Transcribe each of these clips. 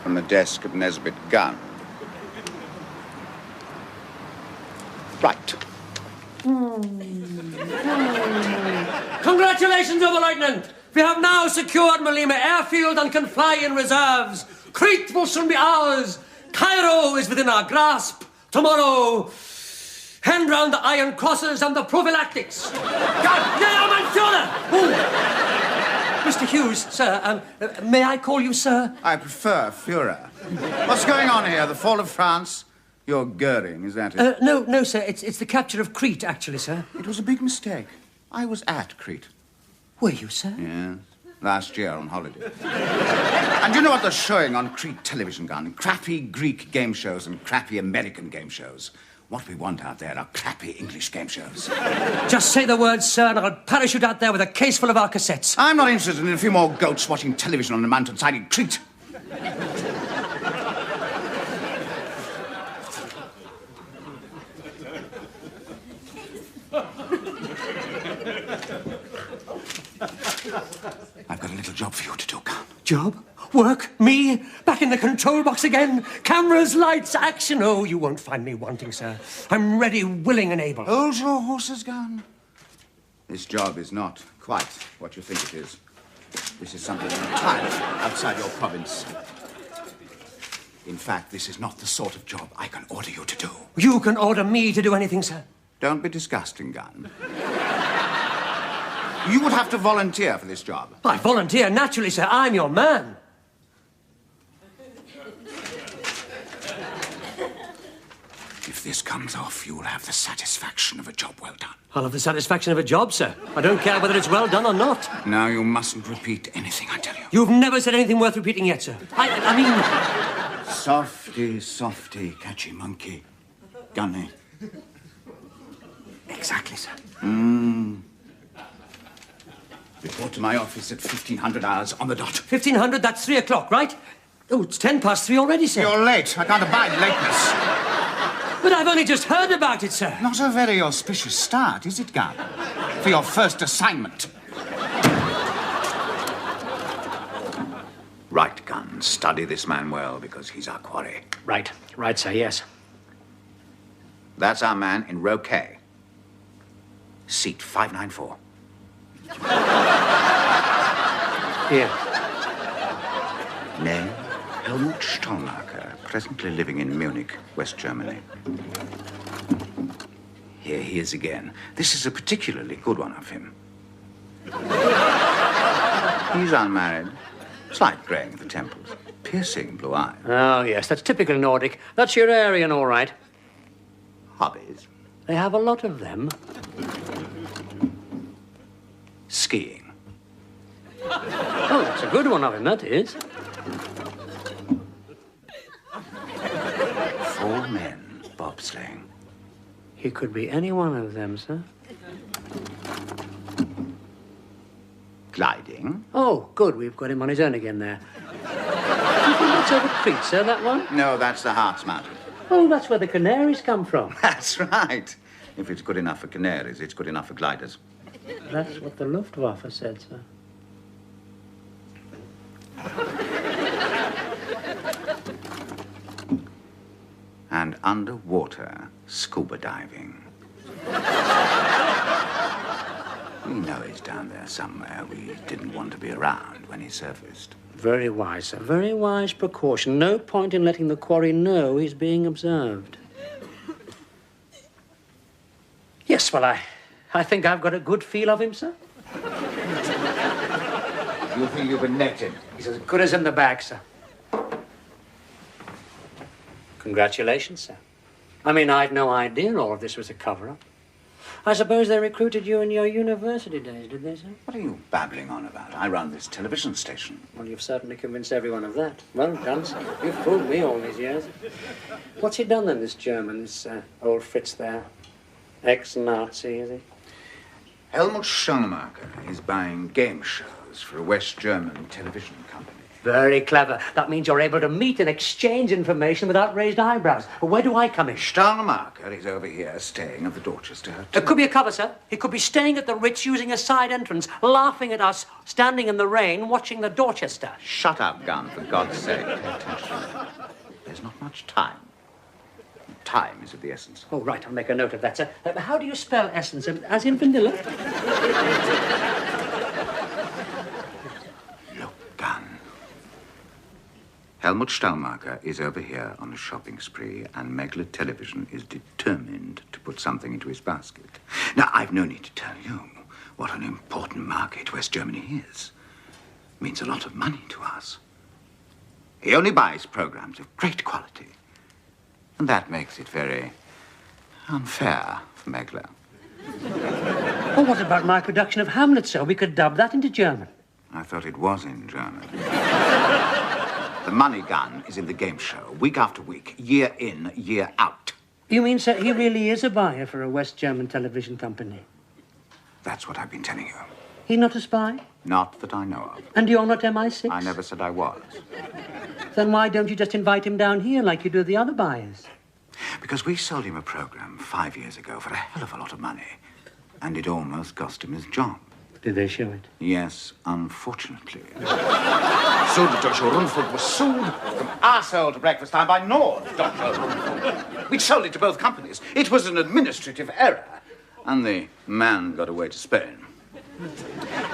from the desk of Nesbitt Gunn. Right. Congratulations, Overlieutenant! We have now secured Malima Airfield and can fly in reserves. Crete will soon be ours. Cairo is within our grasp. Tomorrow, hand round the iron crosses and the prophylactics. Mr. Hughes, sir, may I call you sir? I prefer Führer. What's going on here? The fall of France? You're Goering, is that it? No, sir. It's the capture of Crete, actually, sir. It was a big mistake. I was at Crete. Were you, sir? Yes. Last year on holiday. And you know what they're showing on Crete television, Gun? Crappy Greek game shows and crappy American game shows. What we want out there are crappy English game shows. Just say the word, sir, and I'll parachute out there with a case full of our cassettes. I'm not interested in a few more goats watching television on the mountainside in Crete. I've got a little job for you to do, Gun. Job? Work? Me? Back in the control box again? Cameras, lights, action? Oh, you won't find me wanting, sir. I'm ready, willing and able. Hold your horses, Gun. This job is not quite what you think it is. This is something entirely outside your province. In fact, this is not the sort of job I can order you to do. You can order me to do anything, sir. Don't be disgusting, Gun. You would have to volunteer for this job. I volunteer, naturally, sir. I'm your man. If this comes off, you will have the satisfaction of a job well done. I'll have the satisfaction of a job, sir. I don't care whether it's well done or not. Now, you mustn't repeat anything I tell you. You've never said anything worth repeating yet, sir. I mean... Softy, softy, catchy monkey. Gunny. Exactly, sir. Report to my office at 1500 hours on the dot. 1500, that's 3 o'clock, right? Oh, it's 3 already, sir. You're late. I can't abide lateness. But I've only just heard about it, sir. Not a very auspicious start, is it, Gun? For your first assignment. Right, Gun. Study this man well, because he's our quarry. Right, sir, yes. That's our man in row K. Seat 594. Here. Name, Helmut Stolmacher, presently living in Munich, West Germany. Here he is again. This is a particularly good one of him. He's unmarried. Slight graying of the temples. Piercing blue eyes. Oh, yes, that's typical Nordic. That's your Aryan, all right. Hobbies. They have a lot of them. Skiing. Oh, that's a good one of him, that is. 4 men bobsleighing. He could be any one of them, sir. Gliding. Oh, good, we've got him on his own again there. Do you think that's over Crete, sir, that one? No, that's the Harz Mountain. Oh, that's where the canaries come from. That's right. If it's good enough for canaries, it's good enough for gliders. That's what the Luftwaffe said, sir. And underwater scuba diving. We know he's down there somewhere. We didn't want to be around when he surfaced. Very wise, sir. Very wise precaution. No point in letting the quarry know he's being observed. Yes, well, I think I've got a good feel of him, sir. You think you've been netted? He's as good as in the bag, sir. Congratulations, sir. I mean, I'd no idea all of this was a cover-up. I suppose they recruited you in your university days, did they, sir? What are you babbling on about? I run this television station. Well, you've certainly convinced everyone of that. Well done, sir. You've fooled me all these years. What's he done then, this German, this old Fritz there? Ex-Nazi, is he? Helmut Stolmacher is buying game shows for a West German television company. Very clever. That means you're able to meet and exchange information without raised eyebrows. Where do I come in? Stahlmarker is over here, staying at the Dorchester Hotel. It could be a cover, sir. He could be staying at the Ritz using a side entrance, laughing at us, standing in the rain, watching the Dorchester. Shut up, Gunn, for God's sake. Pay attention. There's not much time. Time is of the essence. Oh, right. I'll make a note of that, sir. How do you spell essence? As in vanilla? Look, Gunn. Helmut Stahlmarker is over here on a shopping spree, and Megla Television is determined to put something into his basket. Now, I've no need to tell you what an important market West Germany is. It means a lot of money to us. He only buys programs of great quality. And that makes it very unfair for Megla. Oh, what about my production of Hamlet, sir? We could dub that into German. I thought it was in German. The money, Gun, is in the game show, week after week, year in, year out. You mean, sir, he really is a buyer for a West German television company? That's what I've been telling you. He's not a spy? Not that I know of. And you're not MI6? I never said I was. Then why don't you just invite him down here like you do the other buyers? Because we sold him a program 5 years ago for a hell of a lot of money. And it almost cost him his job. Did they show it? Yes, unfortunately. Sold to Joshua Rundford was sold from arsehole to breakfast time by Nord, Dr. Rundford. We'd sold it to both companies. It was an administrative error. And the man got away to Spain.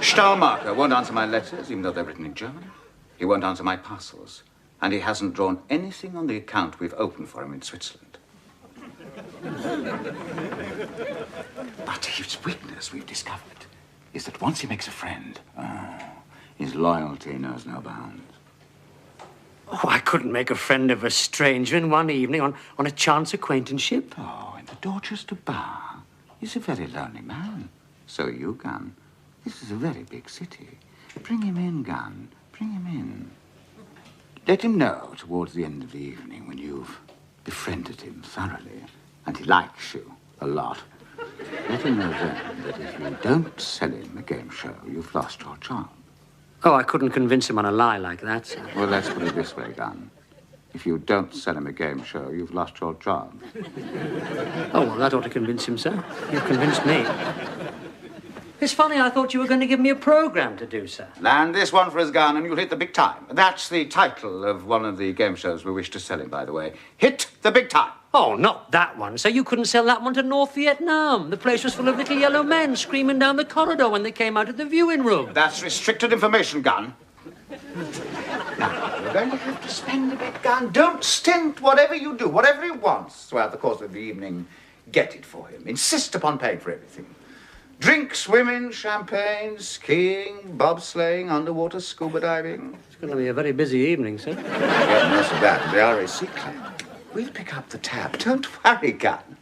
Stahlmarker won't answer my letters, even though they're written in German. He won't answer my parcels. And he hasn't drawn anything on the account we've opened for him in Switzerland. But his weakness, we've discovered, is that once he makes a friend, his loyalty knows no bounds. Oh, I couldn't make a friend of a stranger in one evening on a chance acquaintanceship. Oh, in the Dorchester bar, he's a very lonely man. So you, Gunn. This is a very big city. Bring him in, Gunn. Bring him in. Let him know towards the end of the evening when you've befriended him thoroughly, and he likes you a lot. Let him know then that if you don't sell him a game show, you've lost your job. Oh, I couldn't convince him on a lie like that, sir. Well, let's put it this way, Gunn. If you don't sell him a game show, you've lost your job. Oh, well, that ought to convince him, sir. You've convinced me. It's funny, I thought you were going to give me a program to do, sir. Land this one for us, Gunn, and you'll hit the big time. That's the title of one of the game shows we wish to sell him, by the way. Hit the big time. Oh, not that one, sir. You couldn't sell that one to North Vietnam. The place was full of little yellow men screaming down the corridor when they came out of the viewing room. That's restricted information, Gunn. Now, you're going to have to spend a bit, Gunn. Don't stint whatever you do, whatever he wants throughout the course of the evening. Get it for him. Insist upon paying for everything. Drink, swimming, champagne, skiing, bobsleighing, underwater scuba diving. It's going to be a very busy evening, sir. Get most of that in the RAC Club. We'll pick up the tab. Don't worry, Gunn.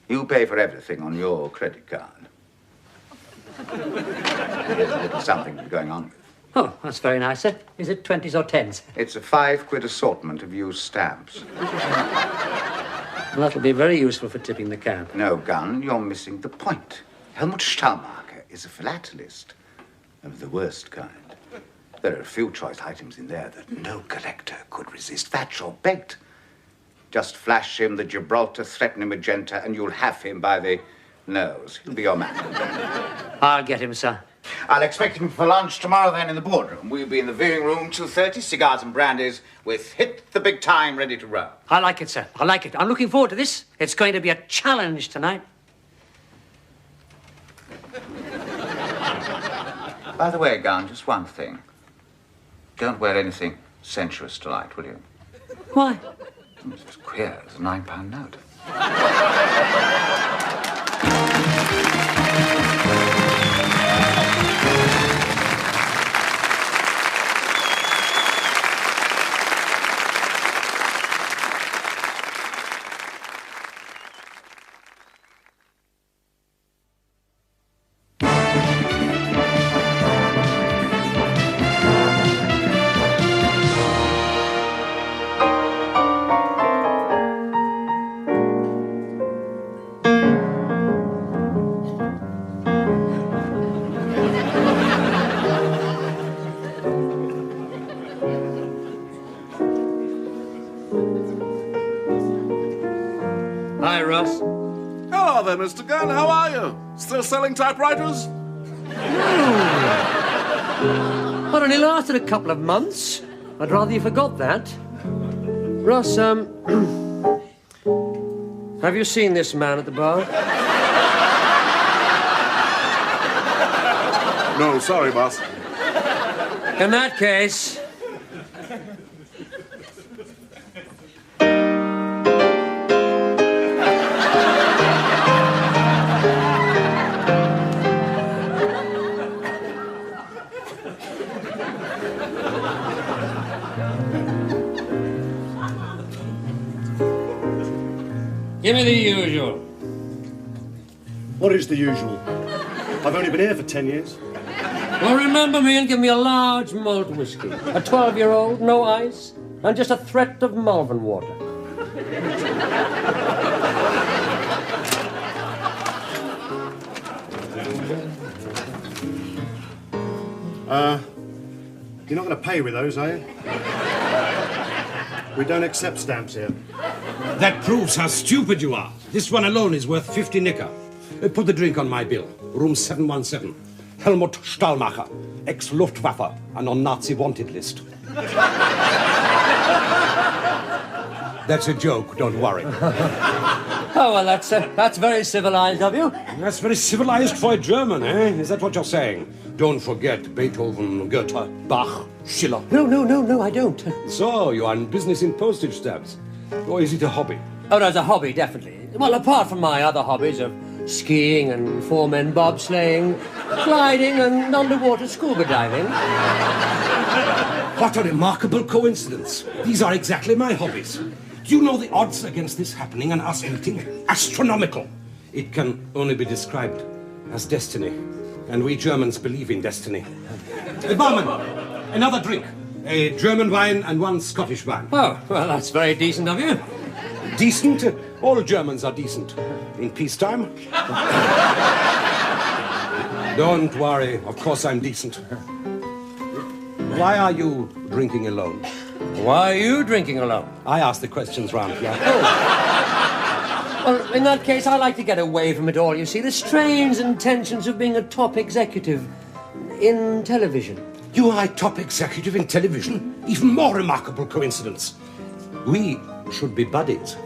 You pay for everything on your credit card. There's a little something going on with. Oh, that's very nice, sir. Is it 20s or 10s? It's a £5 assortment of used stamps. Well, that'll be very useful for tipping the cab. No, Gunn, you're missing the point. Helmut Stahlmarker is a philatelist of the worst kind. There are a few choice items in there that no collector could resist. Fat or baked. Just flash him the Gibraltar threatening magenta and you'll have him by the nose. He'll be your man. I'll get him, sir. I'll expect him for lunch tomorrow then in the boardroom. We'll be in the viewing room, 2:30, cigars and brandies, with Hit the Big Time ready to roll. I like it, sir. I like it. I'm looking forward to this. It's going to be a challenge tonight. By the way, Gunn, just one thing. Don't wear anything sensuous tonight, will you? Why? It's as queer as a £9 note. Ross. Hello there, Mr. Gunn. How are you? Still selling typewriters? Well, only lasted a couple of months. I'd rather you forgot that. Ross, have you seen this man at the bar? No, sorry, boss. In that case... Give me the usual. What is the usual? I've only been here for 10 years. Well, remember me and give me a large malt whiskey. A 12-year-old, no ice, and just a threat of Malvern water. You're not going to pay with those, are you? We don't accept stamps here. That proves how stupid you are. This one alone is worth 50 nicker. Put the drink on my bill. Room 717. Helmut Stahlmacher, ex-Luftwaffe, and on Nazi wanted list. That's a joke, don't worry. Oh, well, that's very civilized of you. That's very civilized for a German, eh? Is that what you're saying? Don't forget Beethoven, Goethe, Bach, Schiller. No, I don't. So, you are in business in postage stamps. Or is it a hobby? Oh, no, it's a hobby, definitely. Well, apart from my other hobbies of skiing and four-men bobsleighing, gliding and underwater scuba diving. What a remarkable coincidence. These are exactly my hobbies. Do you know the odds against this happening and us meeting? Astronomical. It can only be described as destiny. And we Germans believe in destiny. Barman, another drink. A German wine and one Scottish wine. Oh, well, that's very decent of you. Decent? All Germans are decent. In peacetime? Don't worry, of course I'm decent. Why are you drinking alone? Why are you drinking alone? I ask the questions round here. Oh. Well, in that case, I like to get away from it all, you see. The strains and tensions of being a top executive in television. You are a top executive in television? Even more remarkable coincidence. We should be buddies.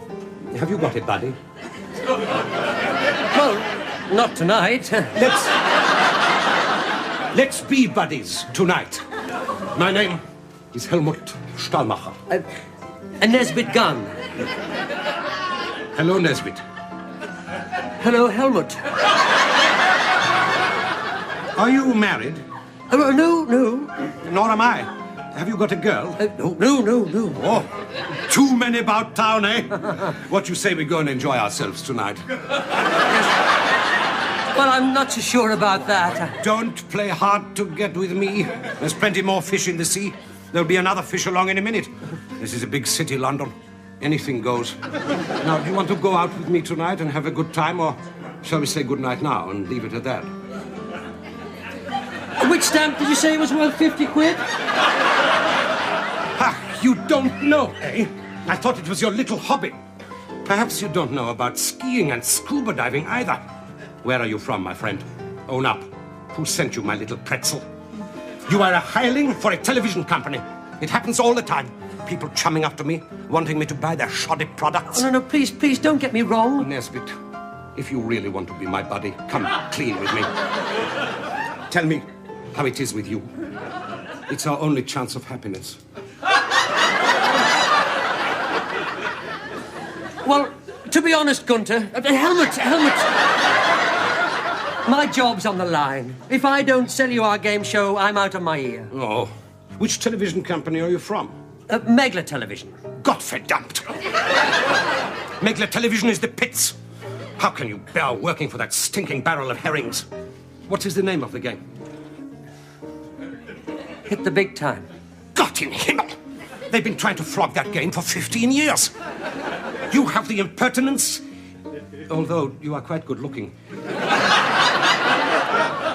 Have you got a buddy? Well, not tonight. Let's be buddies tonight. My name is Helmut Stahlmacher. A Nesbitt Gunn. Hello, Nesbitt. Hello, Helmut. Are you married? No. Nor am I. Have you got a girl? No. Oh, too many about town, eh? What you say we go and enjoy ourselves tonight? Well, I'm not so sure about that. Don't play hard to get with me. There's plenty more fish in the sea. There'll be another fish along in a minute. This is a big city, London. Anything goes. Now, do you want to go out with me tonight and have a good time, or shall we say good night now and leave it at that? Which stamp did you say was worth 50 quid? Ha! You don't know, eh? I thought it was your little hobby. Perhaps you don't know about skiing and scuba diving either. Where are you from, my friend? Own up. Who sent you, my little pretzel? You are a hireling for a television company. It happens all the time. People chumming up to me, wanting me to buy their shoddy products. Oh, no, please, don't get me wrong. Nesbitt, if you really want to be my buddy, come clean with me. Tell me how it is with you. It's our only chance of happiness. Well, to be honest, Gunter, Helmut, my job's on the line. If I don't sell you our game show, I'm out of my ear. Oh, which television company are you from? Megla Television. Gottverdammt! Megla Television is the pits. How can you bear working for that stinking barrel of herrings? What is the name of the game? Hit the big time. Gott in Himmel! They've been trying to flog that game for 15 years. You have the impertinence, although you are quite good looking,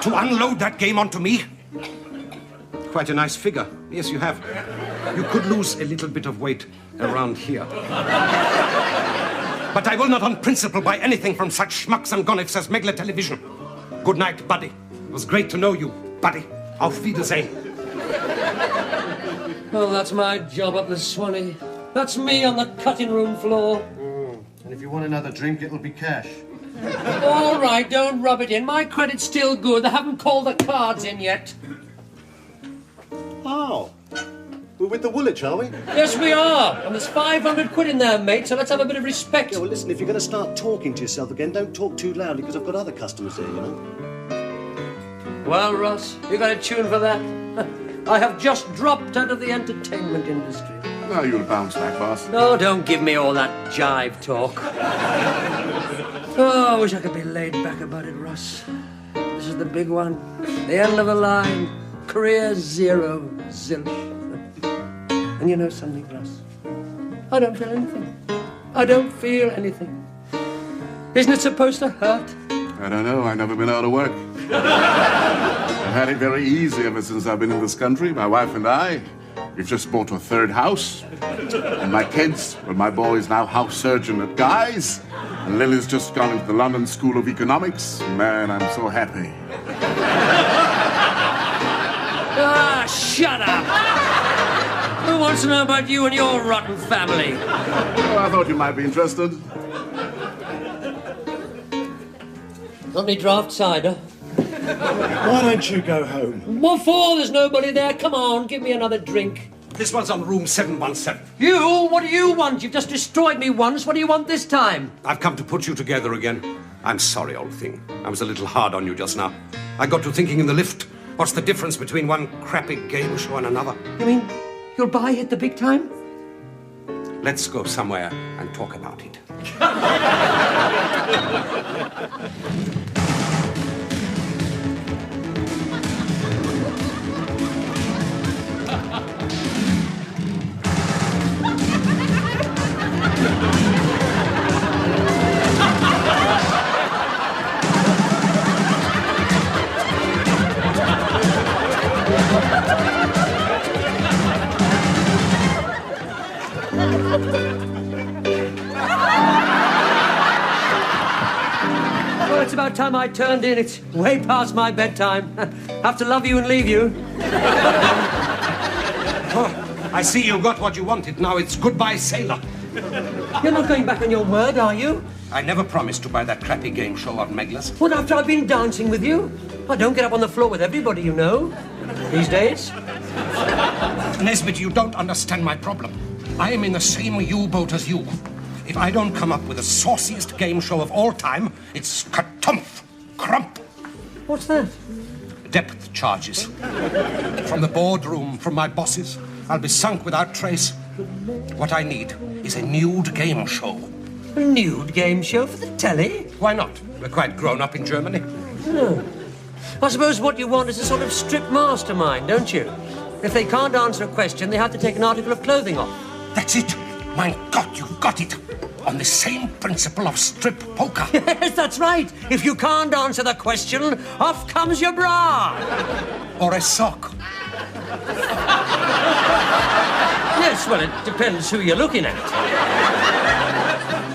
to unload that game onto me. Quite a nice figure. Yes, you have. You could lose a little bit of weight around here. But I will not on principle buy anything from such schmucks and gonifs as Megla Television. Good night, buddy. It was great to know you, buddy. Auf Wiedersehen. Well, that's my job up the Swanee. That's me on the cutting room floor. And if you want another drink, it'll be cash. All right, don't rub it in. My credit's still good. They haven't called the cards in yet. Oh. We're with the Woolwich, are we? Yes, we are. And there's 500 quid in there, mate, so let's have a bit of respect. Yeah, well, listen, if you're going to start talking to yourself again, don't talk too loudly, because I've got other customers here, you know. Well, Ross, you got a tune for that? I have just dropped out of the entertainment industry. No, you'll bounce back, boss. Oh, don't give me all that jive talk. Oh, I wish I could be laid back about it, Russ. This is the big one. The end of the line. Career zero, zilch. And you know something, Russ? I don't feel anything. I don't feel anything. Isn't it supposed to hurt? I don't know. I've never been out of work. I've had it very easy ever since I've been in this country. My wife and I, we've just bought a third house. And my kids, well, my boy is now house surgeon at Guy's. And Lily's just gone into the London School of Economics. Man, I'm so happy. Ah, shut up! Who wants to know about you and your rotten family? Oh, I thought you might be interested. Got any draft cider? Why don't you go home? What for? There's nobody there. Come on, give me another drink. This one's on room 717. You? What do you want? You've just destroyed me once. What do you want this time? I've come to put you together again. I'm sorry, old thing. I was a little hard on you just now. I got to thinking in the lift. What's the difference between one crappy game show and another? You mean you'll buy it the big time? Let's go somewhere and talk about it. Well, it's about time I turned in. It's way past my bedtime. Have to love you and leave you. Oh, I see you got what you wanted. Now it's goodbye, sailor. You're not going back on your word, are you? I never promised to buy that crappy game show on Megla's. What, after I've been dancing with you? I don't get up on the floor with everybody, you know, these days. Nesbitt, you don't understand my problem. I am in the same U-boat as you. If I don't come up with the sauciest game show of all time, it's katumph, crump. What's that? Depth charges. From the boardroom, from my bosses, I'll be sunk without trace. What I need is a nude game show. A nude game show for the telly? Why not? We're quite grown up in Germany. No. I suppose what you want is a sort of strip mastermind, don't you? If they can't answer a question, they have to take an article of clothing off. That's it. My God, you've got it. On the same principle of strip poker. Yes, that's right. If you can't answer the question, off comes your bra. Or a sock. Yes, well, it depends who you're looking at.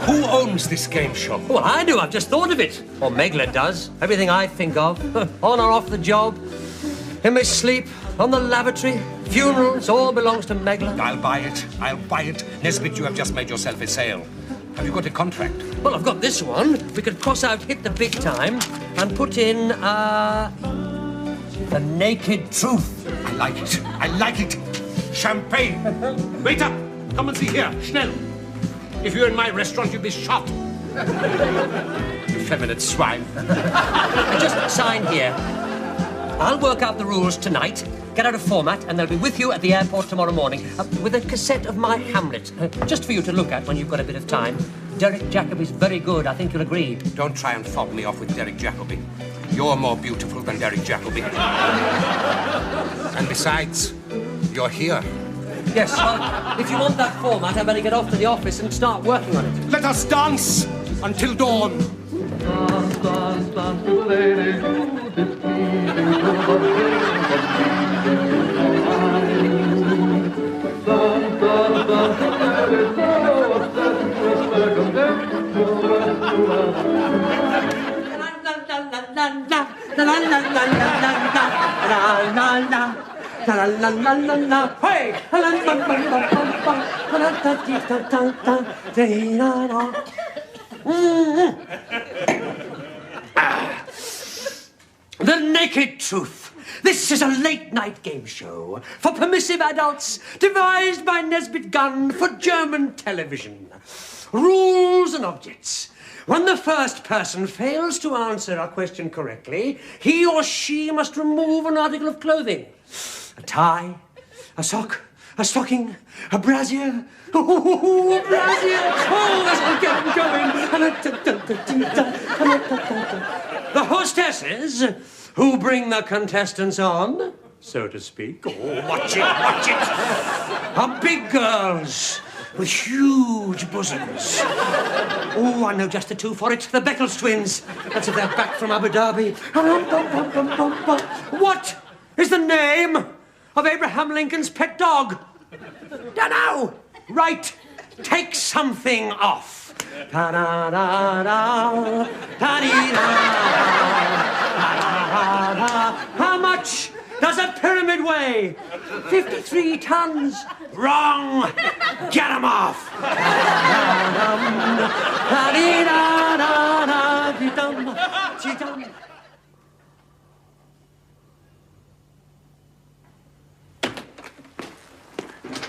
Who owns this game show? Well, I do. I've just thought of it. Or Megla does. Everything I think of. On or off the job. In my sleep. On the lavatory. Funerals. All belongs to Megla. I'll buy it. I'll buy it. Nesbitt, you have just made yourself a sale. Have you got a contract? Well, I've got this one. We could cross out hit the big time and put in, the naked truth. I like it. I like it. Champagne. Waiter, come and see here. Schnell. If you're in my restaurant, you'll be shot. Effeminate swine. Just sign here. I'll work out the rules tonight, get out a format, and they'll be with you at the airport tomorrow morning with a cassette of my Hamlet, just for you to look at when you've got a bit of time. Derek Jacobi's very good, I think you'll agree. Don't try and fob me off with Derek Jacobi. You're more beautiful than Derek Jacobi. And besides, you're here. Yes, well, if you want that format, I better get off to the office and start working on it. Let us dance until dawn. Dance, dance, dance, little lady, this dance, dance, dance, la la la la la la. La la la la la la. Hey! La la la la la la la la. The Naked Truth. This is a late-night game show for permissive adults devised by Nesbitt Gunn for German television. Rules and objects. When the first person fails to answer a question correctly, he or she must remove an article of clothing. A tie, a sock, a stocking, a brassiere. Oh, a brassiere! Oh, this will get them going. The hostesses who bring the contestants on, so to speak. Oh, watch it, are big girls with huge bosoms. Oh, I know just the two for it, the Beckles twins. That's if they're back from Abu Dhabi. What is the name of Abraham Lincoln's pet dog? Dunno. Right, take something off. Ta-da-da-da, ta-dee-da-da. How much does a pyramid weigh? 53 tons. Wrong. Get him off.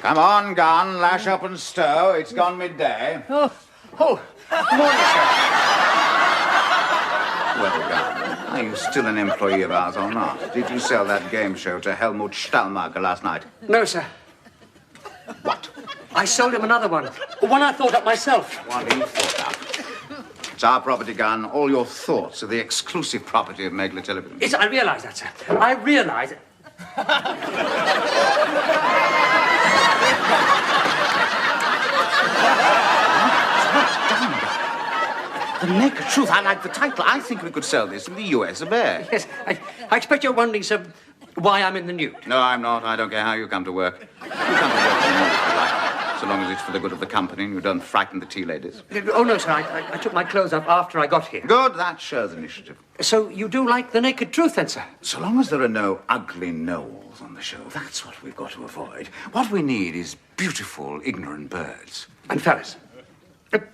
Come on, Gunn, lash up and stow. It's gone midday. Morning, sir. Well, Gunn, are you still an employee of ours or not? Did you sell that game show to Helmut Stallmarker last night? No, sir. What? I sold him another one. One I thought up myself. One he thought up. It's our property, Gunn. All your thoughts are the exclusive property of Megla Television. Yes, I realise that, sir. I realise it. The Naked Truth. I like the title. I think we could sell this in the US of A. Yes, I expect you're wondering, sir, why I'm in the nude. No, I'm not. I don't care how you come to work. You come to work in the nude if you like, so long as it's for the good of the company and you don't frighten the tea ladies. Oh, no, sir, I took my clothes off after I got here. Good. That shows initiative. So you do like the Naked Truth, then, sir? So long as there are no ugly gnolls on the show, that's what we've got to avoid. What we need is beautiful, ignorant birds. And fellas,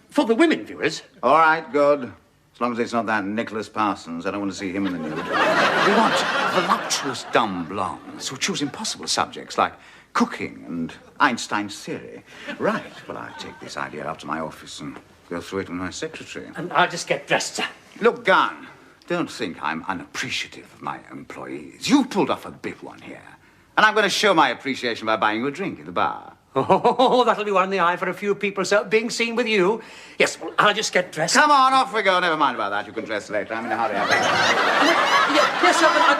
for the women viewers... All right, good. As long as it's not that Nicholas Parsons, I don't want to see him in the nude. We want voluptuous, dumb blondes who choose impossible subjects like cooking and Einstein's theory. Right, well, I'll take this idea up to my office and go through it with my secretary. And I'll just get dressed, sir. Look, Gunn, don't think I'm unappreciative of my employees. You've pulled off a big one here. And I'm going to show my appreciation by buying you a drink at the bar. Oh, that'll be one in the eye for a few people, sir. Being seen with you. Yes, well, I'll just get dressed. Come on, off we go. Never mind about that. You can dress later. I'm in a hurry. Yes, sir, but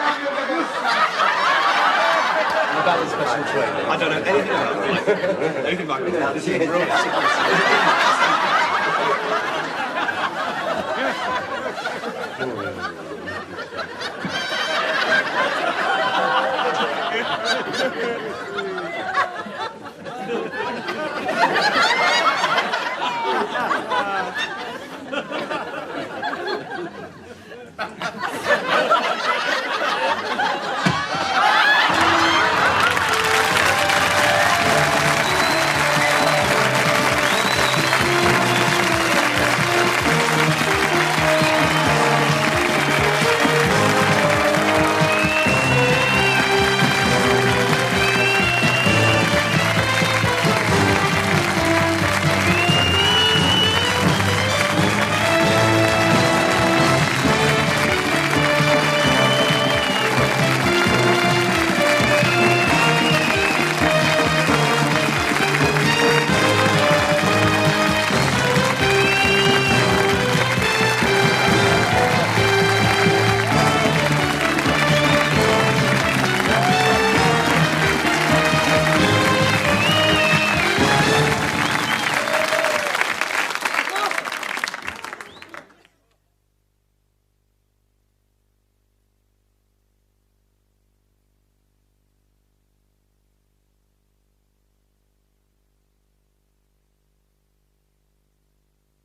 About the special training. I don't know anything about it. This is brilliant.